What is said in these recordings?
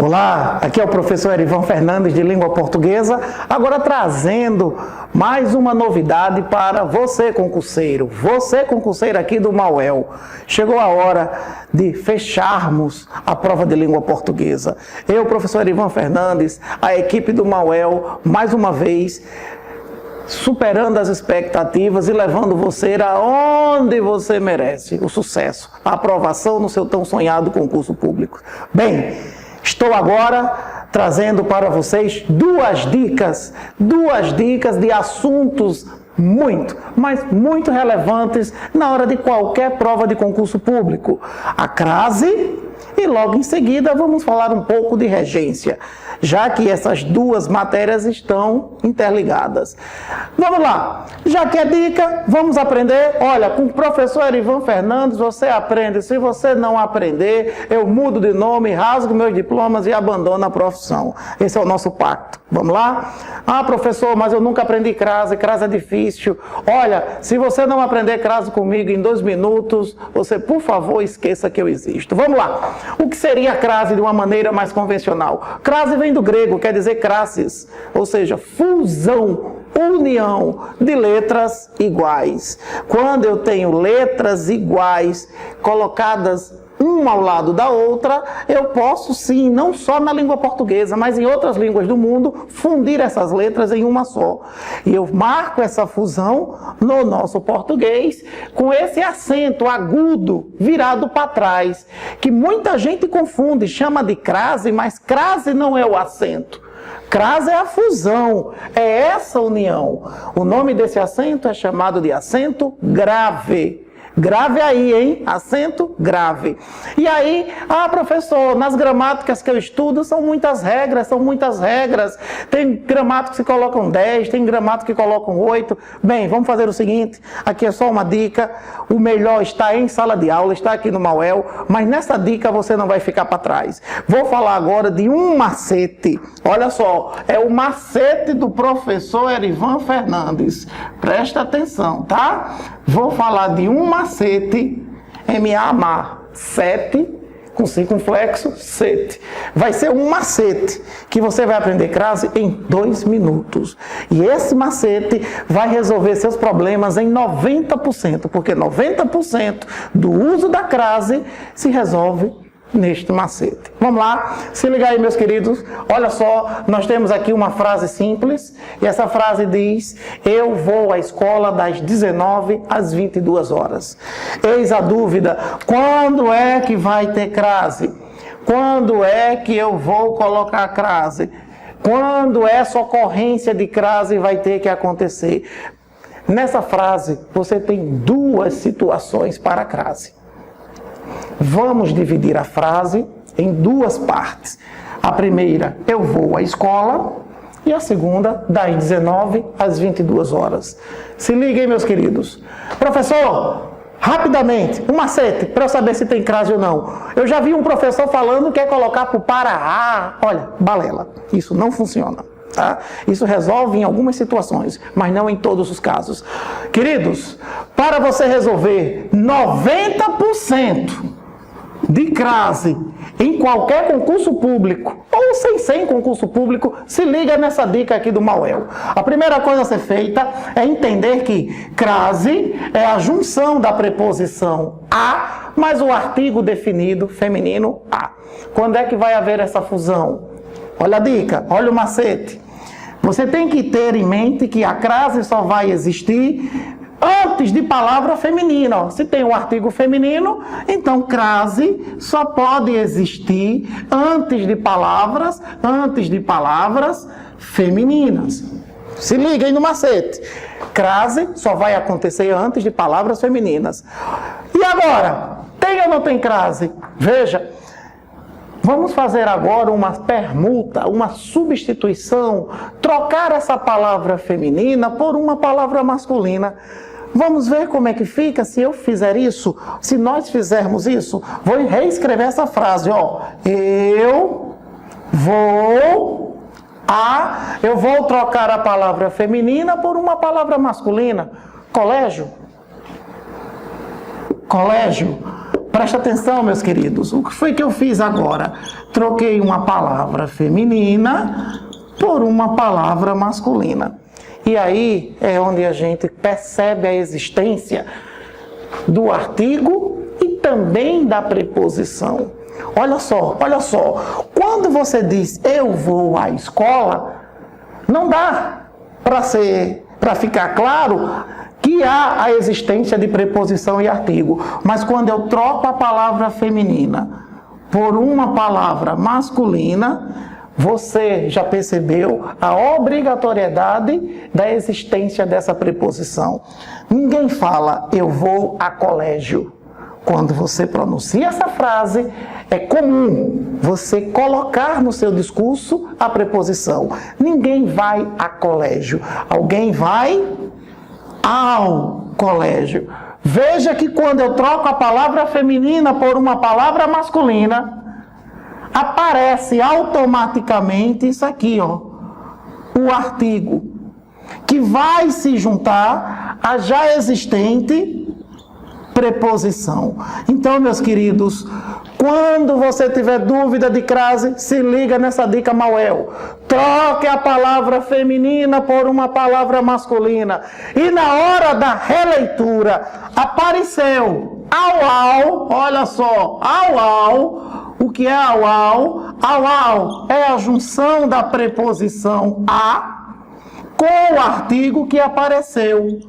Olá, aqui é o professor Erivan Fernandes de Língua Portuguesa, agora trazendo mais uma novidade para você concurseiro aqui do Mauel. Chegou a hora de fecharmos a prova de Língua Portuguesa. Eu, professor Erivan Fernandes, a equipe do Mauel, mais uma vez, superando as expectativas e levando você aonde você merece, o sucesso, a aprovação no seu tão sonhado concurso público. Bem, estou agora trazendo para vocês duas dicas de assuntos muito relevantes na hora de qualquer prova de concurso público. A crase e logo em seguida vamos falar um pouco de regência, já que essas duas matérias estão interligadas. Vamos lá, já que é dica, vamos aprender. Olha, com o professor Erivan Fernandes você aprende. Se você não aprender, eu mudo de nome, rasgo meus diplomas e abandono a profissão. Esse é o nosso pacto. Vamos lá? Ah, professor, mas eu nunca aprendi crase é difícil. Olha, se você não aprender crase comigo em 2 minutos, você, por favor, esqueça que eu existo. Vamos lá. O que seria a crase de uma maneira mais convencional? Crase vem do grego, quer dizer crasis, ou seja, fusão, união de letras iguais. Quando eu tenho letras iguais colocadas uma ao lado da outra, eu posso sim, não só na língua portuguesa, mas em outras línguas do mundo, fundir essas letras em uma só. E eu marco essa fusão no nosso português com esse acento agudo virado para trás, que muita gente confunde, chama de crase, mas crase não é o acento. Crase é a fusão, é essa união. O nome desse acento é chamado de acento grave. Grave aí, hein? Acento grave. E aí, professor, nas gramáticas que eu estudo são muitas regras. Tem gramáticos que colocam 10, tem gramáticos que colocam 8. Bem, vamos fazer o seguinte, aqui é só uma dica. O melhor está em sala de aula, está aqui no Mauel, mas nessa dica você não vai ficar para trás. Vou falar agora de um macete. Olha só, é o macete do professor Erivan Fernandes. Presta atenção, tá? Vou falar de um macete, M-A-M-A-7, com circunflexo, sete. Vai ser um macete que você vai aprender crase em 2 minutos. E esse macete vai resolver seus problemas em 90%, porque 90% do uso da crase se resolve neste macete. Vamos lá, se liga aí, meus queridos. Olha só, nós temos aqui uma frase simples, e essa frase diz: eu vou à escola das 19 às 22 horas. Eis a dúvida, quando é que vai ter crase? Quando é que eu vou colocar crase? Quando essa ocorrência de crase vai ter que acontecer? Nessa frase, você tem 2 situações para a crase. Vamos dividir a frase em 2 partes. A primeira, eu vou à escola, e a segunda, das 19 às 22 horas. Se liguem, meus queridos. Professor, rapidamente, um macete para eu saber se tem crase ou não. Eu já vi um professor falando que quer colocar para o para. Olha, balela. Isso não funciona. Tá? Isso resolve em algumas situações, mas não em todos os casos. Queridos, para você resolver 90% de crase em qualquer concurso público, ou sem ser em concurso público, se liga nessa dica aqui do Mauel. A primeira coisa a ser feita é entender que crase é a junção da preposição a mais o artigo definido feminino a. Quando é que vai haver essa fusão? Olha a dica, olha o macete. Você tem que ter em mente que a crase só vai existir antes de palavra feminina. Se tem um artigo feminino, então crase só pode existir antes de palavras femininas. Se liguem no macete. Crase só vai acontecer antes de palavras femininas. E agora, tem ou não tem crase? Veja. Vamos fazer agora uma permuta, uma substituição, trocar essa palavra feminina por uma palavra masculina. Vamos ver como é que fica se eu fizer isso, se nós fizermos isso. Vou reescrever essa frase, ó. Eu vou trocar a palavra feminina por uma palavra masculina. Colégio. Presta atenção, meus queridos. O que foi que eu fiz agora? Troquei uma palavra feminina por uma palavra masculina. E aí é onde a gente percebe a existência do artigo e também da preposição. Olha só. Quando você diz eu vou à escola, não dá para ficar claro que há a existência de preposição e artigo. Mas quando eu troco a palavra feminina por uma palavra masculina, você já percebeu a obrigatoriedade da existência dessa preposição. Ninguém fala eu vou a colégio. Quando você pronuncia essa frase, é comum você colocar no seu discurso a preposição. Ninguém vai a colégio. Alguém vai ao colégio. Veja que quando eu troco a palavra feminina por uma palavra masculina, aparece automaticamente isso aqui, ó, o artigo, que vai se juntar à já existente preposição. Então, meus queridos, quando você tiver dúvida de crase, se liga nessa dica Mauel. Troque a palavra feminina por uma palavra masculina. E na hora da releitura, apareceu au, olha só, au. O que é au? Au é a junção da preposição a com o artigo que apareceu.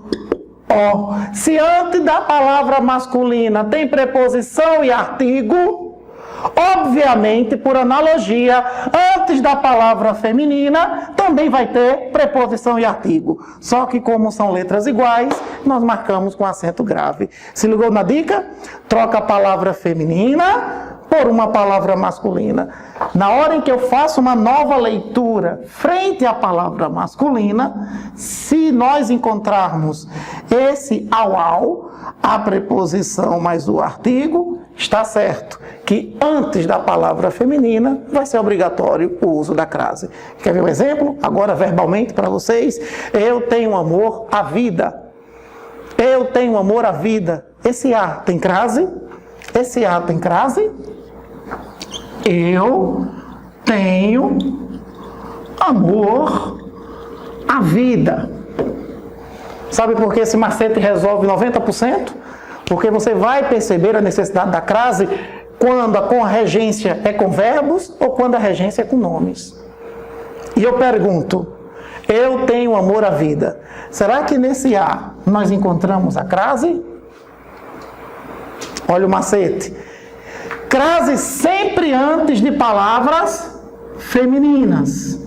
Se antes da palavra masculina tem preposição e artigo, obviamente, por analogia, antes da palavra feminina também vai ter preposição e artigo. Só que como são letras iguais, nós marcamos com acento grave. Se ligou na dica? Troca a palavra feminina por uma palavra masculina. Na hora em que eu faço uma nova leitura frente à palavra masculina, se nós encontrarmos esse au, a preposição mais o artigo, está certo que antes da palavra feminina vai ser obrigatório o uso da crase. Quer ver um exemplo? Agora verbalmente para vocês. Eu tenho amor à vida. Eu tenho amor à vida. Esse A tem crase? Esse A tem crase? Eu tenho amor à vida. Sabe por que esse macete resolve 90%? Porque você vai perceber a necessidade da crase quando a regência é com verbos ou quando a regência é com nomes. E eu pergunto, eu tenho amor à vida. Será que nesse A nós encontramos a crase? Olha o macete. Crase sempre antes de palavras femininas.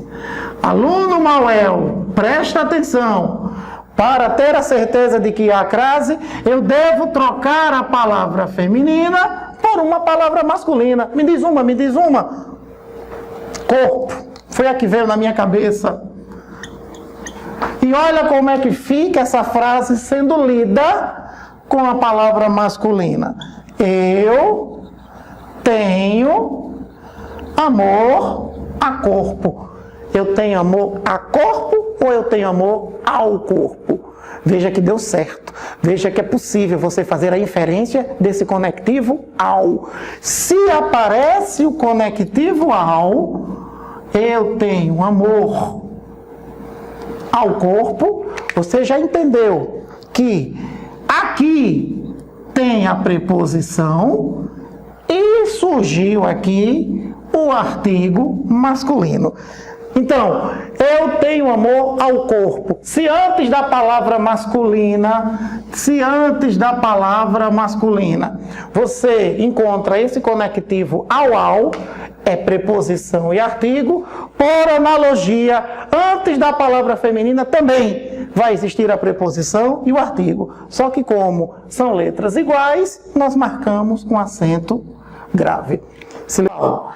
Aluno Mauel, presta atenção. Para ter a certeza de que há crase, eu devo trocar a palavra feminina por uma palavra masculina. Me diz uma. Corpo. Foi a que veio na minha cabeça. E olha como é que fica essa frase sendo lida com a palavra masculina. Eu tenho amor a corpo. Eu tenho amor a corpo ou eu tenho amor ao corpo? Veja que deu certo. Veja que é possível você fazer a inferência desse conectivo ao. Se aparece o conectivo ao, eu tenho amor ao corpo, você já entendeu que aqui tem a preposição e surgiu aqui o artigo masculino. Então, eu tenho amor ao corpo. Se antes da palavra masculina, você encontra esse conectivo ao, é preposição e artigo, por analogia, antes da palavra feminina também vai existir a preposição e o artigo. Só que como são letras iguais, nós marcamos com acento grave.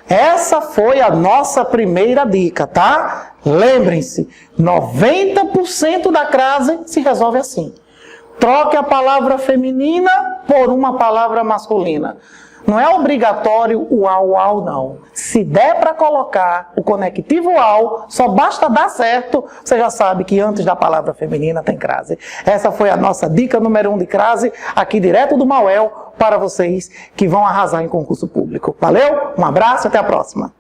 Essa foi a nossa primeira dica, tá? Lembrem-se, 90% da crase se resolve assim. Troque a palavra feminina por uma palavra masculina. Não é obrigatório o ao, não. Se der para colocar o conectivo ao, só basta dar certo, você já sabe que antes da palavra feminina tem crase. Essa foi a nossa dica número 1 de crase, aqui direto do Mauel, para vocês que vão arrasar em concurso público. Valeu? Um abraço e até a próxima.